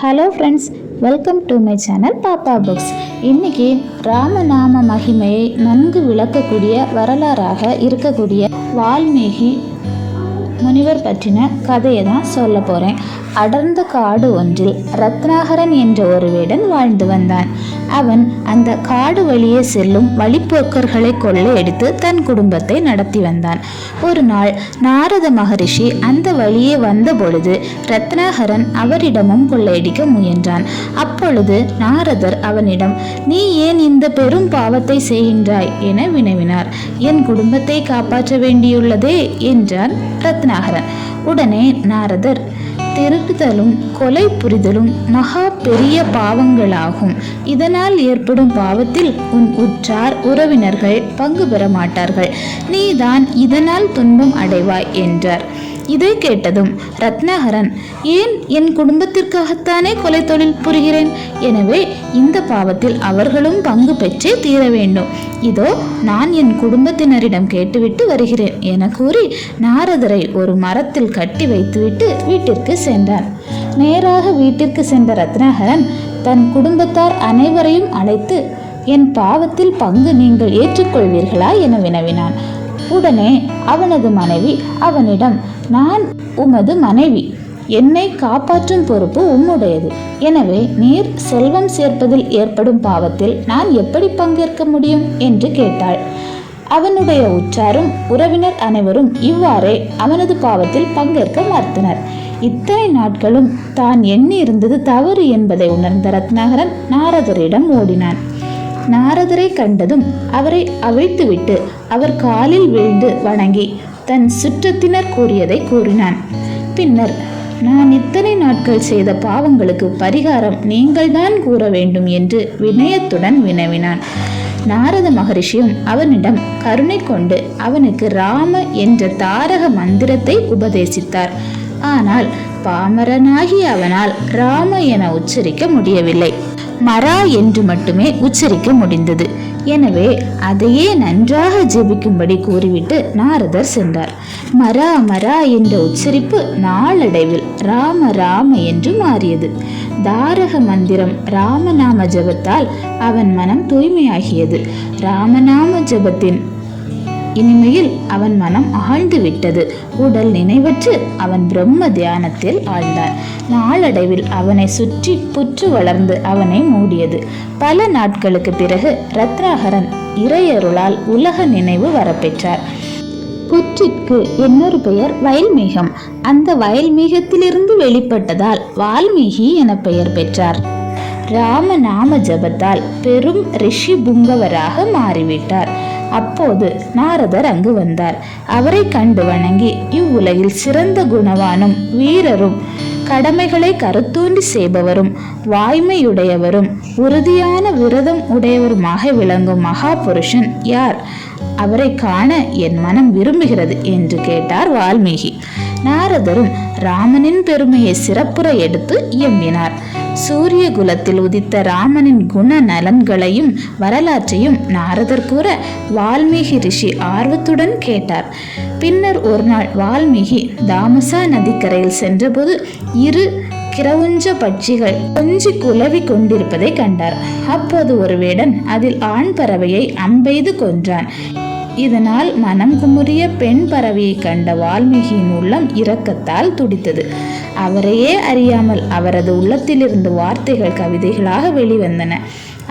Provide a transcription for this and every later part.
Hello friends, welcome to my channel பாப்பா books. இன்றைக்கி ராமநாம மகிமையை நன்கு விளக்கக்கூடிய வரலாறாக இருக்கக்கூடிய வால்மீகி முனிவர் பற்றின கதையை தான் சொல்ல போகிறேன். அடர்ந்த காடு ஒன்றில் ரத்னாகரன் என்ற ஒரு வேடன் வாழ்ந்து வந்தான். அவன் அந்த காடு வழியே செல்லும் வழிப்போக்கர்களை கொள்ளையடித்து தன் குடும்பத்தை நடத்தி வந்தான். ஒரு நாள் நாரத மகரிஷி அந்த வழியே வந்த பொழுது ரத்னாகரன் அவரிடமும் கொள்ளையடிக்க முயன்றான். அப்பொழுது நாரதர் அவனிடம், நீ ஏன் இந்த பெரும் பாவத்தை செய்கின்றாய் என வினவினார். என் குடும்பத்தை காப்பாற்ற வேண்டியுள்ளதே என்றான் ரத்னாகரன். உடனே நாரதர், திருடுதலும் கொலை புரிதலும் மகா பெரிய பாவங்களாகும். இதனால் ஏற்படும் பாவத்தில் உன் உற்றார் உறவினர்கள் பங்கு பெற மாட்டார்கள். நீதான் இதனால் துன்பம் அடைவாய் என்றார். இதை கேட்டதும் ரத்னாகரன், ஏன் என் குடும்பத்திற்காகத்தானே கொலை தொழில் புரிகிறேன், எனவே இந்த பாவத்தில் அவர்களும் பங்கு பெற்றே தீர வேண்டும். இதோ நான் என் குடும்பத்தினரிடம் கேட்டுவிட்டு வருகிறேன் என கூறி நாரதரை ஒரு மரத்தில் கட்டி வைத்துவிட்டு வீட்டிற்கு சென்றான். நேராக வீட்டிற்கு சென்ற ரத்னாகரன் தன் குடும்பத்தார் அனைவரையும் அழைத்து, என் பாவத்தில் பங்கு நீங்கள் ஏற்றுக்கொள்வீர்களா என வினவினான். உடனே அவனது மனைவி அவனிடம், நான் உமது மனைவி, என்னை காப்பாற்றும் பொறுப்பு உம்முடையது. எனவே நீர் செல்வம் சேர்ப்பதில் ஏற்படும் பாவத்தில் நான் எப்படி பங்கேற்க முடியும் என்று கேட்டாள். அவனுடைய உற்றாரும் உறவினர் அனைவரும் இவ்வாறே அவனது பாவத்தில் பங்கேற்க மறுத்தனர். இத்தனை நாட்களும் தான் எண்ணி இருந்தது தவறு என்பதை உணர்ந்த ரத்னாகரன் நாரதரிடம் ஓடினான். நாரதரை கண்டதும் அவரை அவிழ்த்துவிட்டு அவர் காலில் விழுந்து வணங்கி தன் சுற்றத்தினர் கூறியதை கூறினான். பின்னர், நான் இத்தனை நாட்கள் செய்த பாவங்களுக்கு பரிகாரம் நீங்கள்தான் கூற வேண்டும் என்று வினயத்துடன் வினவினான். நாரத மகரிஷியும் அவனிடம் கருணை கொண்டு அவனுக்கு ராம என்ற தாரக மந்திரத்தை உபதேசித்தார். ஆனால் பாமரனாகி அவனால் ராம என உச்சரிக்க முடியவில்லை. மரா என்று மட்டுமே உச்சரிக்க முடிந்தது. எனவே அதையே நன்றாக ஜெபிக்கும்படி கூறிவிட்டு நாரதர் சென்றார். மரா மரா என்ற உச்சரிப்பு நாளடைவில் ராம ராம என்று மாறியது. தாரக மந்திரம் ராமநாம ஜபத்தால் அவன் மனம் தூய்மையாகியது. ராமநாம ஜபத்தின் இனிமையில் அவன் மனம் ஆழ்ந்து விட்டது. உடல் நினைவற்று அவன் பிரம்ம தியானத்தில் ஆழ்ந்தான். நாளடைவில் அவனை சுற்றி புற்று வளர்ந்து அவனை மூடியது. பல நாட்களுக்கு பிறகு ரத்னாகரன் இறையருளால் உலக நினைவு வரப்பெற்றார். புற்றிற்கு இன்னொரு பெயர் வயல்மீகம். அந்த வயல்மீகத்திலிருந்து வெளிப்பட்டதால் வால்மீகி என பெயர் பெற்றார். ராமநாம ஜபத்தால் பெரும் ரிஷி புங்கவராக மாறிவிட்டார். அப்போது நாரதர் அங்கு வந்தார். அவரை கண்டு வணங்கி, இவ்வுலகில் சிறந்த குணவானும் வீரரும் கடமைகளை கருத்தூண்டி செய்பவரும் வாய்மையுடையவரும் உறுதியான விரதம் உடையவருமாக விளங்கும் மகா புருஷன் யார்? அவரை காண என் மனம் விரும்புகிறது என்று கேட்டார் வால்மீகி. நாரதரும் ராமனின் பெருமையை சிறப்புற எடுத்து இயம்பினார். சூரிய குலத்தில் உதித்த ராமனின் குண நலன்களையும் வரலாற்றையும் நாரதர் கூற வால்மீகி ரிஷி ஆர்வத்துடன் கேட்டார். பின்னர் ஒரு நாள் வால்மீகி தாமசா நதிக்கரையில் சென்றபோது இரு கிரவுஞ்ச பட்சிகள் கொஞ்சி குலவி கொண்டிருப்பதை கண்டார். அப்போது ஒரு வேடன் அதில் ஆண் பறவையை அம்பெய்து கொன்றான். இதனால் மனம் குமுறிய பெண் பறவையை கண்ட வால்மீகியின் உள்ளம் இரக்கத்தால் துடித்தது. அவரையே அறியாமல் அவரது உள்ளத்திலிருந்து வார்த்தைகள் கவிதைகளாக வெளிவந்தன.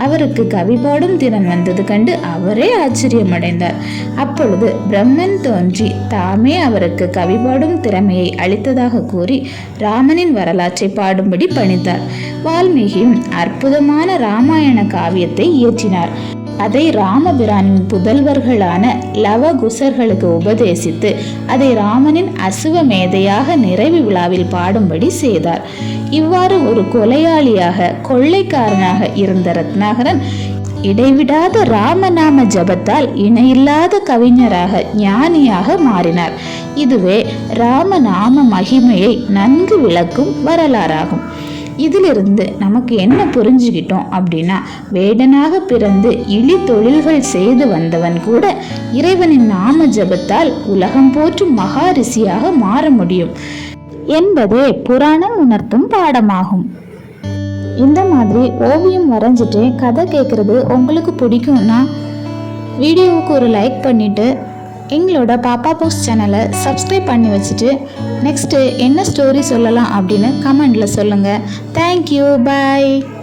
அவருக்கு கவி பாடும் திறன் வந்தது கண்டு அவரே ஆச்சரியமடைந்தார். அப்பொழுது பிரம்மன் தோன்றி தாமே அவருக்கு கவி பாடும் திறமையை அளித்ததாக கூறி ராமனின் வரலாற்றை பாடும்படி பணித்தார். வால்மீகியும் அற்புதமான ராமாயண காவியத்தை இயற்றினார். அதை ராமபிரானின் புதல்வர்களான லவகுசர்களுக்கு உபதேசித்து அதை ராமனின் அசுவமேதையாக நிறைவு விழாவில் பாடும்படி செய்தார். இவ்வாறு ஒரு கொலையாளியாக கொள்ளைக்காரனாக இருந்த ரத்னாகரன் இடைவிடாத ராமநாம ஜபத்தால் இணையில்லாத கவிஞராக ஞானியாக மாறினார். இதுவே ராமநாம மகிமையை நன்கு விளக்கும் வரலாறாகும். இதிலிருந்து நமக்கு என்ன புரிஞ்சுக்கிட்டோம் அப்படின்னா, வேடனாக பிறந்து இழி தொழில்கள் செய்து வந்தவன் கூட இறைவனின் நாம ஜபத்தால் உலகம் போற்றும் மகா ரிஷியாக மாற முடியும் என்பதே புராணம் உணர்த்தும் பாடமாகும். இந்த மாதிரி ஓவியம் வரைஞ்சிட்டு கதை கேட்குறது உங்களுக்கு பிடிக்கும்னா வீடியோவுக்கு ஒரு லைக் பண்ணிவிட்டு எங்களோட பாப்பா புக்ஸ் சேனலை சப்ஸ்கிரைப் பண்ணி வச்சுட்டு நெக்ஸ்ட்டு என்ன ஸ்டோரி சொல்லலாம் அப்படின்னு கமெண்டில் சொல்லுங்கள். தேங்க்யூ, பாய்.